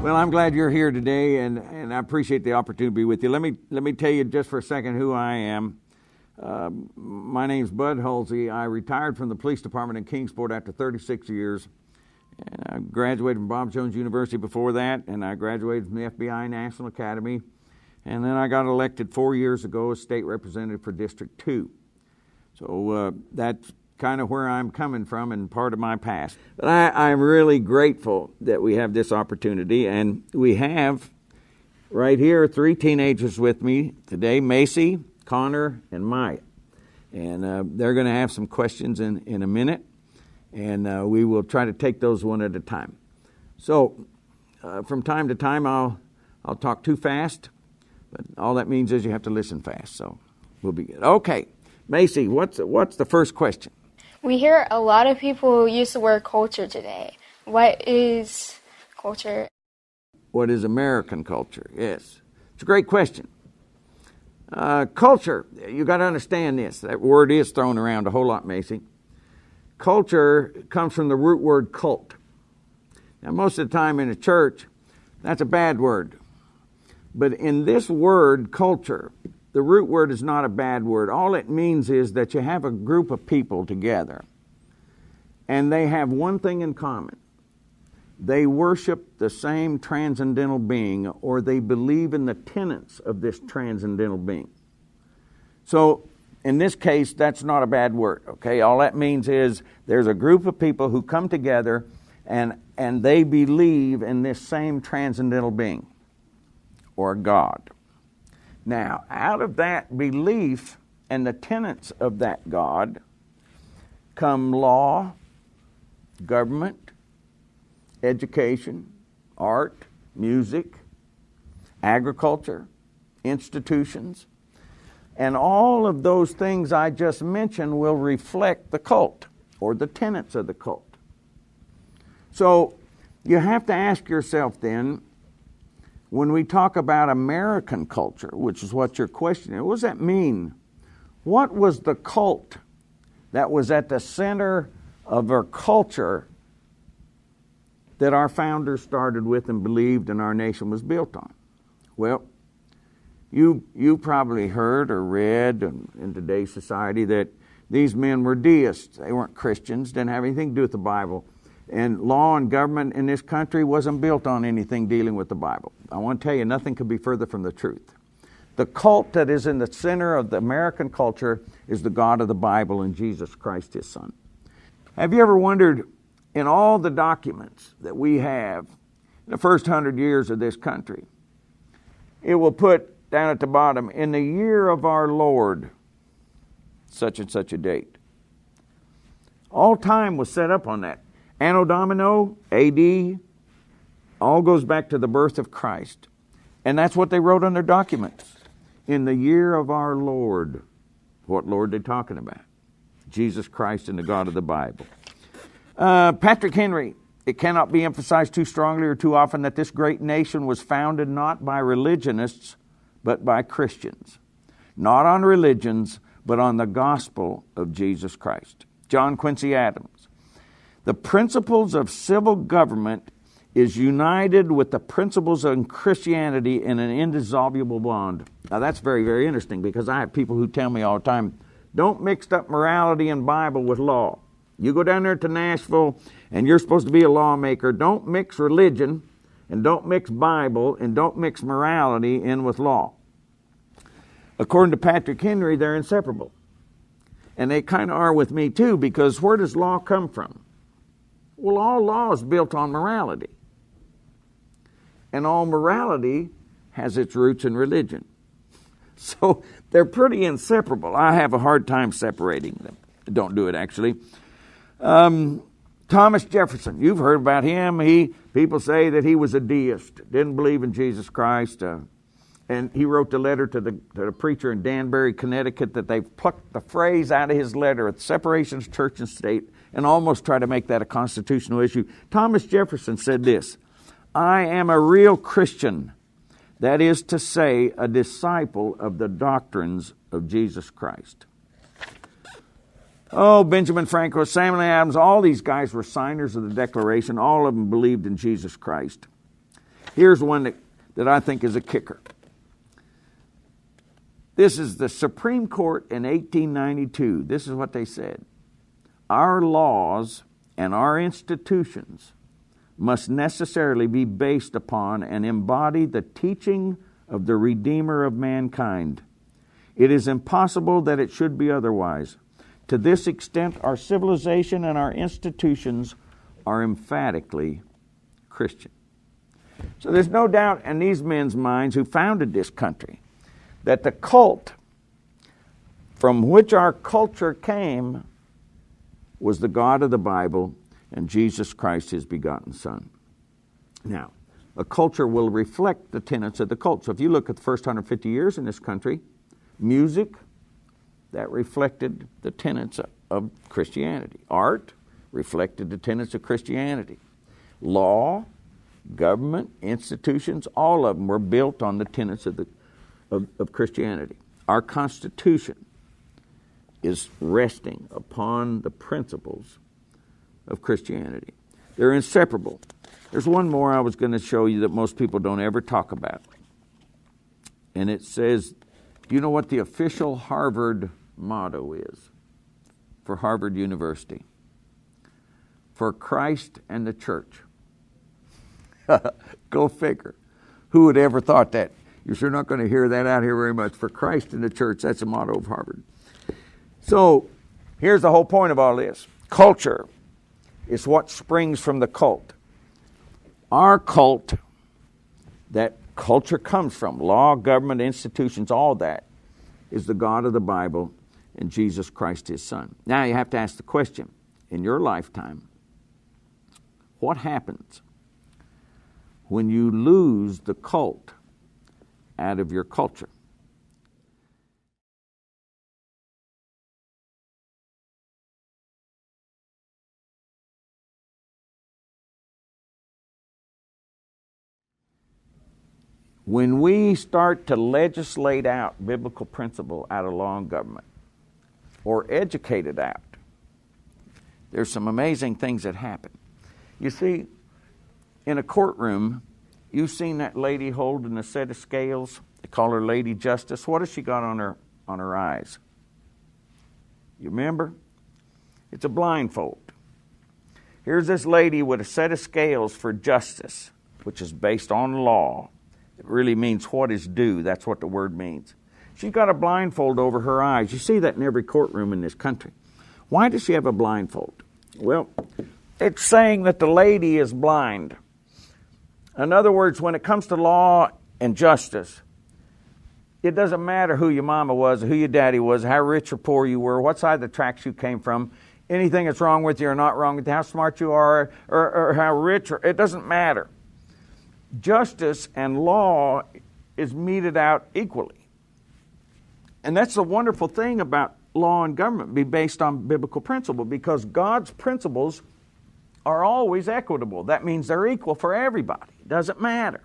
Well, I'm glad you're here today, and I appreciate the opportunity to be with you. Let me tell you just for a second who I am. My name's Bud Hulsey. I retired from the police department in Kingsport after 36 years. And I graduated from Bob Jones University before that, and I graduated from the FBI National Academy. And then I got elected 4 years ago as state representative for District 2. So that's kind of where I'm coming from and part of my past. But I'm really grateful that we have this opportunity, and we have right here 3 teenagers with me today, Macy, Connor, and Maya. And they're going to have some questions in a minute, and we will try to take those one at a time. So from time to time I'll talk too fast, but all that means is you have to listen fast, so we'll be good. Okay, Macy, what's the first question? We hear a lot of people use the word culture today. What is culture? What is American culture? Yes. It's a great question. Culture, you got to understand this. That word is thrown around a whole lot, Macy. Culture comes from the root word cult. Now, most of the time in a church, that's a bad word. But in this word, culture, the root word is not a bad word. All it means is that you have a group of people together, and they have one thing in common. They worship the same transcendental being, or they believe in the tenets of this transcendental being. So, in this case, that's not a bad word, okay? All that means is there's a group of people who come together, and they believe in this same transcendental being, or God. Now, out of that belief and the tenets of that God come law, government, education, art, music, agriculture, institutions, and all of those things I just mentioned will reflect the cult or the tenets of the cult. So you have to ask yourself then, when we talk about American culture, which is what your question is, what does that mean? What was the cult that was at the center of our culture that our founders started with and believed and our nation was built on? Well, you probably heard or read in today's society that these men were deists. They weren't Christians, didn't have anything to do with the Bible. And law and government in this country wasn't built on anything dealing with the Bible. I want to tell you, nothing could be further from the truth. The cult that is in the center of the American culture is the God of the Bible and Jesus Christ, His Son. Have you ever wondered, in all the documents that we have in the first 100 years of this country, it will put down at the bottom, in the year of our Lord, such and such a date. All time was set up on that. Anno Domino, A.D., all goes back to the birth of Christ. And that's what they wrote on their documents. In the year of our Lord. What Lord are they talking about? Jesus Christ and the God of the Bible. Patrick Henry, it cannot be emphasized too strongly or too often that this great nation was founded not by religionists, but by Christians. Not on religions, but on the gospel of Jesus Christ. John Quincy Adams. The principles of civil government is united with the principles of Christianity in an indissoluble bond. Now that's very, very interesting, because I have people who tell me all the time, don't mix up morality and Bible with law. You go down there to Nashville and you're supposed to be a lawmaker. Don't mix religion and don't mix Bible and don't mix morality in with law. According to Patrick Henry, they're inseparable. And they kind of are with me too, because where does law come from? Well, all law is built on morality. And all morality has its roots in religion. So they're pretty inseparable. I have a hard time separating them. Don't do it, actually. Thomas Jefferson, you've heard about him. People say that he was a deist, didn't believe in Jesus Christ. And he wrote the letter to the preacher in Danbury, Connecticut, that they plucked the phrase out of his letter at separation of church and state and almost tried to make that a constitutional issue. Thomas Jefferson said this, I am a real Christian, that is to say, a disciple of the doctrines of Jesus Christ. Oh, Benjamin Franklin, Samuel Adams, all these guys were signers of the Declaration. All of them believed in Jesus Christ. Here's one that I think is a kicker. This is the Supreme Court in 1892. This is what they said. Our laws and our institutions must necessarily be based upon and embody the teaching of the Redeemer of mankind. It is impossible that it should be otherwise. To this extent, our civilization and our institutions are emphatically Christian. So there's no doubt in these men's minds who founded this country that the cult from which our culture came was the God of the Bible and Jesus Christ, his begotten Son. Now, a culture will reflect the tenets of the cult. So if you look at the first 150 years in this country, music, that reflected the tenets of Christianity. Art reflected the tenets of Christianity. Law, government, institutions, all of them were built on the tenets of Christianity. Our Constitution is resting upon the principles of Christianity. They're inseparable. There's one more I was going to show you that most people don't ever talk about. And it says, do you know what the official Harvard motto is for Harvard University? For Christ and the church. Go figure. Who would ever thought that? You're sure not going to hear that out here very much. For Christ and the church, that's the motto of Harvard. So, here's the whole point of all this. Culture is what springs from the cult. Our cult, that culture comes from, law, government, institutions, all that, is the God of the Bible and Jesus Christ, his Son. Now you have to ask the question, in your lifetime, what happens when you lose the cult out of your culture? When we start to legislate out biblical principle out of law and government, or educate it out, there's some amazing things that happen. You see, in a courtroom, you've seen that lady holding a set of scales. They call her Lady Justice. What has she got on her eyes? You remember? It's a blindfold. Here's this lady with a set of scales for justice, which is based on law. It really means what is due. That's what the word means. She's got a blindfold over her eyes. You see that in every courtroom in this country. Why does she have a blindfold? Well, it's saying that the lady is blind. In other words, when it comes to law and justice, it doesn't matter who your mama was, or who your daddy was, how rich or poor you were, what side of the tracks you came from, anything that's wrong with you or not wrong with you, how smart you are, or how rich, it doesn't matter. Justice and law is meted out equally. And that's the wonderful thing about law and government, be based on biblical principle, because God's principles are always equitable. That means they're equal for everybody. It doesn't matter.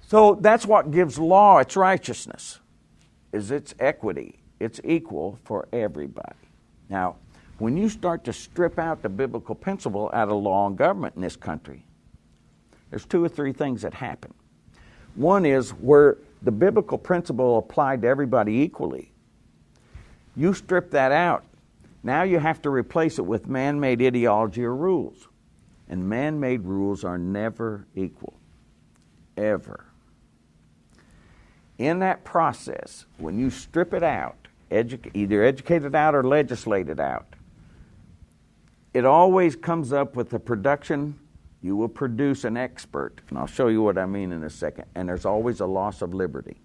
So that's what gives law its righteousness, is its equity. It's equal for everybody. Now, when you start to strip out the biblical principle out of law and government in this country, there's two or three things that happen. One is where the biblical principle applied to everybody equally. You strip that out. Now you have to replace it with man-made ideology or rules. And man-made rules are never equal. Ever. In that process, when you strip it out, either educate it out or legislate it out, it always comes up with the production. You will produce an expert, and I'll show you what I mean in a second, and there's always a loss of liberty.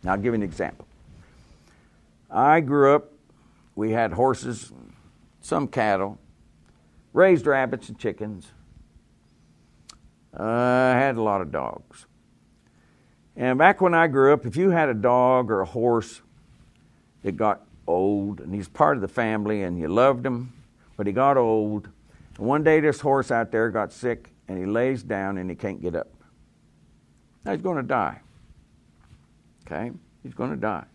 Now, I'll give you an example. I grew up, we had horses, some cattle, raised rabbits and chickens. I had a lot of dogs. And back when I grew up, if you had a dog or a horse that got old, and he's part of the family, and you loved him, but he got old, and one day this horse out there got sick, and he lays down and he can't get up. Now he's going to die. Okay? He's going to die.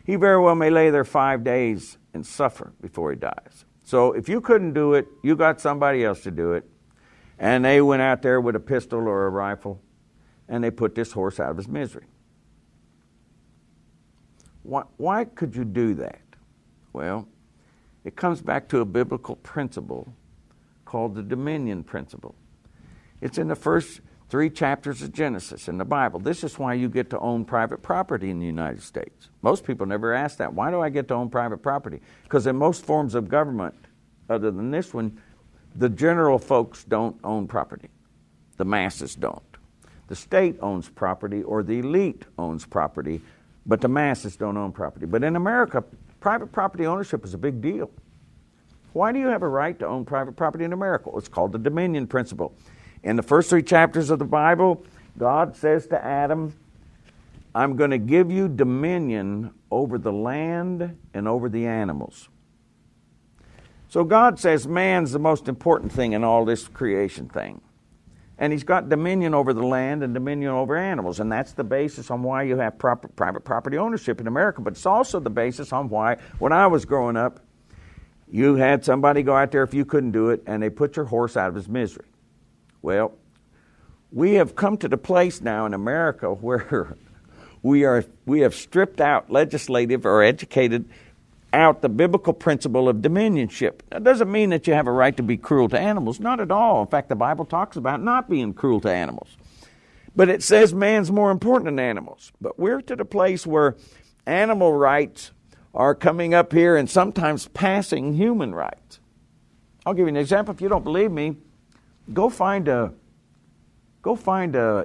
He very well may lay there 5 days and suffer before he dies. So if you couldn't do it, you got somebody else to do it. And they went out there with a pistol or a rifle, and they put this horse out of his misery. Why could you do that? Well, it comes back to a biblical principle called the dominion principle. It's in the first 3 chapters of Genesis in the Bible. This is why you get to own private property in the United States. Most people never ask that. Why do I get to own private property? Because in most forms of government, other than this one, the general folks don't own property. The masses don't. The state owns property, or the elite owns property, but the masses don't own property. But in America, private property ownership is a big deal. Why do you have a right to own private property in America? It's called the dominion principle. In the first 3 chapters of the Bible, God says to Adam, I'm going to give you dominion over the land and over the animals. So God says man's the most important thing in all this creation thing. And he's got dominion over the land and dominion over animals. And that's the basis on why you have private property ownership in America. But it's also the basis on why, when I was growing up, you had somebody go out there if you couldn't do it, and they put your horse out of his misery. Well, we have come to the place now in America where we have stripped out, legislative or educated out, the biblical principle of dominionship. That doesn't mean that you have a right to be cruel to animals. Not at all. In fact, the Bible talks about not being cruel to animals. But it says man's more important than animals. But we're to the place where animal rights are coming up here and sometimes passing human rights. I'll give you an example. If you don't believe me, go find a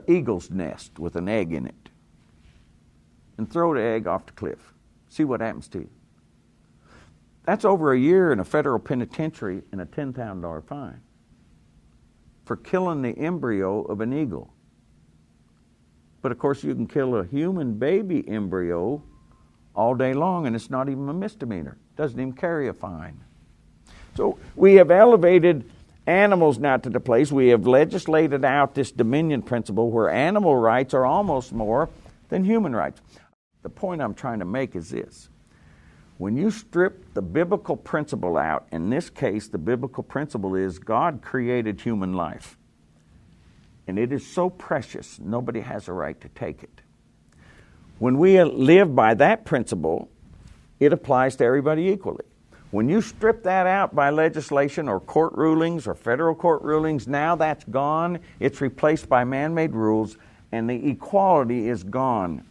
eagle's nest with an egg in it and throw the egg off the cliff. See what happens to you. That's over a year in a federal penitentiary and a $10,000 fine for killing the embryo of an eagle. But of course you can kill a human baby embryo all day long, and it's not even a misdemeanor. Doesn't even carry a fine. So we have elevated animals now to the place, we have legislated out this dominion principle where animal rights are almost more than human rights. The point I'm trying to make is this. When you strip the biblical principle out, in this case, the biblical principle is God created human life. And it is so precious, nobody has a right to take it. When we live by that principle, it applies to everybody equally. When you strip that out by legislation or court rulings or federal court rulings, now that's gone. It's replaced by man-made rules, and the equality is gone.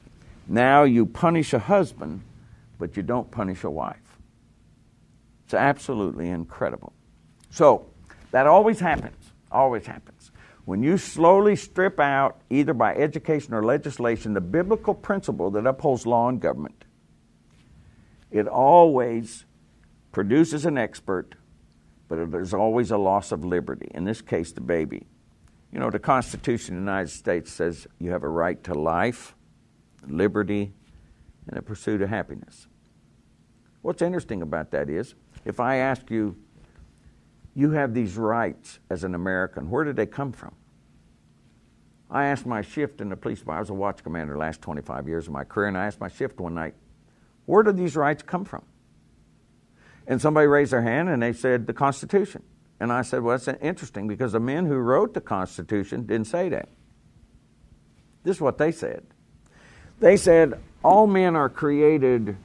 Now you punish a husband, but you don't punish a wife. It's absolutely incredible. So that always happens, always happens. When you slowly strip out, either by education or legislation, the biblical principle that upholds law and government, it always produces an expert, but there's always a loss of liberty. In this case, the baby. You know, the Constitution of the United States says you have a right to life, liberty, and a pursuit of happiness. What's interesting about that is, if I ask you, you have these rights as an American, where did they come from? I asked my shift in the police department. I was a watch commander the last 25 years of my career, and I asked my shift one night, where did these rights come from? And somebody raised their hand and they said, the Constitution. And I said, well, that's interesting because the men who wrote the Constitution didn't say that. This is what they said. They said, all men are created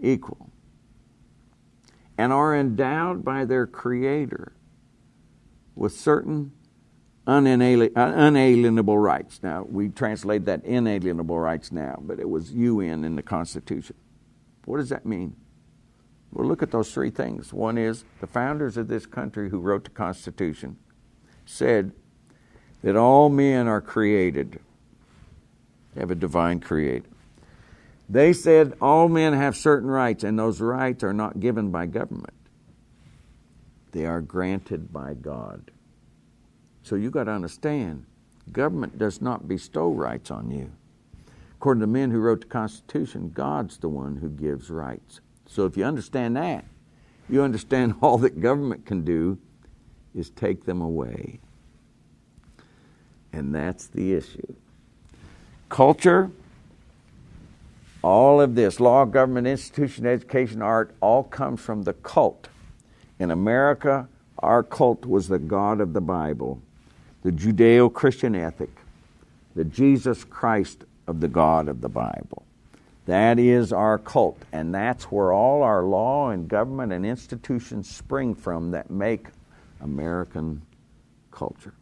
equal and are endowed by their Creator with certain unalienable rights. Now, we translate that inalienable rights now, but it was UN in the Constitution. What does that mean? Well, look at those 3 things. One is the founders of this country who wrote the Constitution said that all men are created. They have a divine Creator. They said all men have certain rights, and those rights are not given by government. They are granted by God. So you got to understand, government does not bestow rights on you. According to the men who wrote the Constitution, God's the one who gives rights. So if you understand that, you understand all that government can do is take them away. And that's the issue. Culture, all of this, law, government, institution, education, art, all comes from the cult. In America, our cult was the God of the Bible, the Judeo-Christian ethic, the Jesus Christ of the God of the Bible. That is our cult, and that's where all our law and government and institutions spring from that make American culture.